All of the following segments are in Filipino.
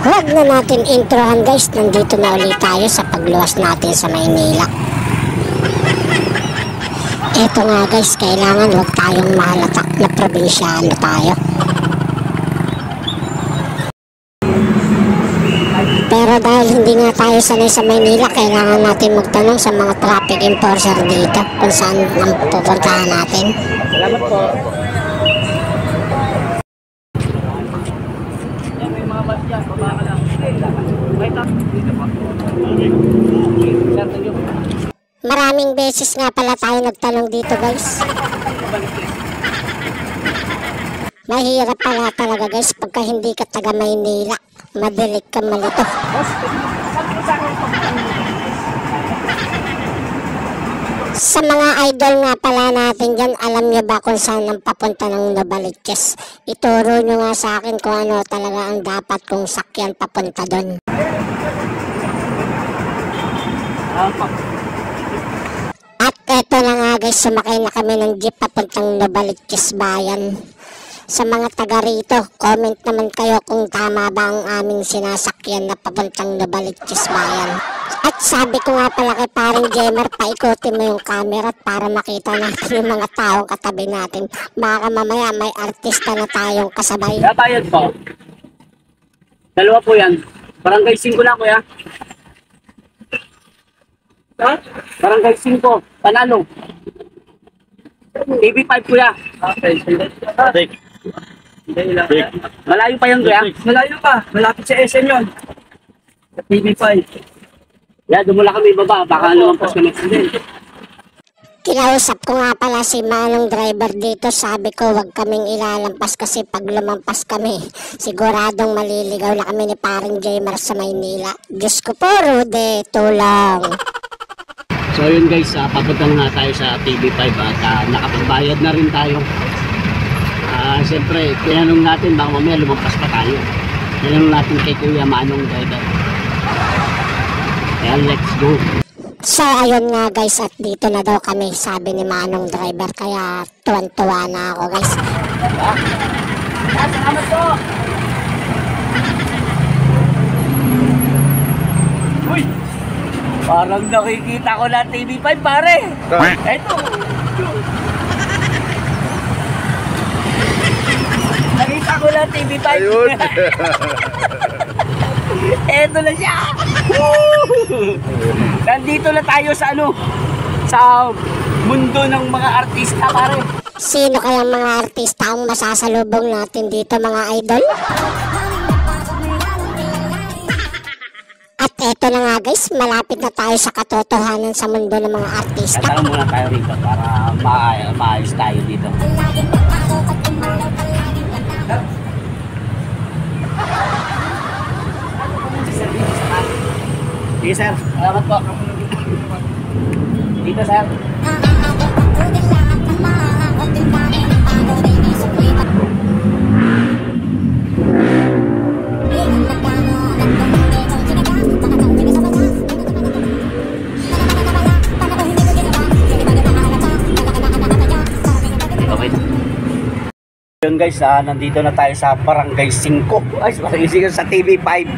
Huwag na natin introhan guys, nandito na ulit tayo sa pagluwas natin sa Maynila. Eto nga guys, kailangan huwag tayong mahalata na probinsyano tayo. Pero dahil hindi nga tayo sanay sa Maynila, kailangan natin magtanong sa mga traffic enforcer dito kung saan ang pupuntahan natin. Salamat po. Maraming beses nga pala tayo nagtanong dito guys. Mahirap pala talaga guys pagka hindi ka taga Maynila. Madilig ka malito. Sa mga idol nga pala natin dyan, alam nyo ba kung saan ang papunta ng Novaliches? Ituro nyo nga sa akin kung ano talaga ang dapat kong sakyan papunta doon. At eto na nga guys, sumakay na kami ng jeep papuntang Novaliches Bayan. Sa mga taga rito, comment naman kayo kung tama ba ang aming sinasakyan na papuntang Novaliches Bayan. At sabi ko nga pala kay paring Jemer, paikutin mo yung camera para makita natin yung mga taong katabi natin. Baka mamaya may artista na tayong kasabay. Bayad po. Dalawa po yan. Barangay 5 na kuya. Ha? Barangay 5. Panalo. TV5 kuya. Okay. Malayo pa yan kuya. Malayo pa. Malapit sa SM yun. Sa TV5. Yeah, dumula kami baba. Baka lumampas kami. Kinausap ko nga pala si Manong driver dito. Sabi ko wag kaming ilalampas kasi pag lumampas kami, siguradong maliligaw na kami ni paring Jemer sa Maynila. Diyos ko po, Rude, tulong. So yun guys, papunta na tayo sa TV5 at nakapagbayad na rin tayo. Siyempre, tinanong natin baka mamaya lumampas pa tayo. Tinanong natin kay Kuya Manong driver. Kaya let's go. So ayun nga guys, at dito na daw kami, sabi ni Manong driver, kaya tuwan-tuwa na ako guys. Salamat po! Uy! Parang nakikita ko na TV5 pare! Eto! Nakita ko na TV5! Ayun! Eto na siya! Nandito na tayo sa sa mundo ng mga artista pare. Sino kayang mga artista ang masasalubong natin dito mga idol? At eto na nga guys, malapit na tayo sa katotohanan sa mundo ng mga artista. Tatanong muna tayo rito para maayos tayo dito. Sige sir, salamat po. Dito sir. Okay. Yun guys, nandito na tayo sa Barangay 5. Ay, Barangay 5 sa TV5.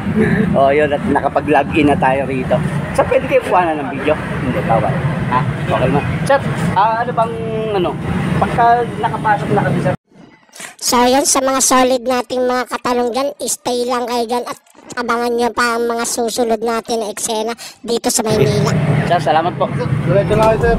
O yun, at nakapag-login na tayo rito. So, pwede kayo kuha na ng video? Hindi, bawal. Ha? Okay naman. Sir, ano bang, pagka nakapasok na kami sir? So yun, sa mga solid nating mga katanong dyan, stay lang kayo dyan at abangan nyo pa ang mga susunod natin na eksena dito sa Maynila. Sir, salamat po. Diretso na kayo sir.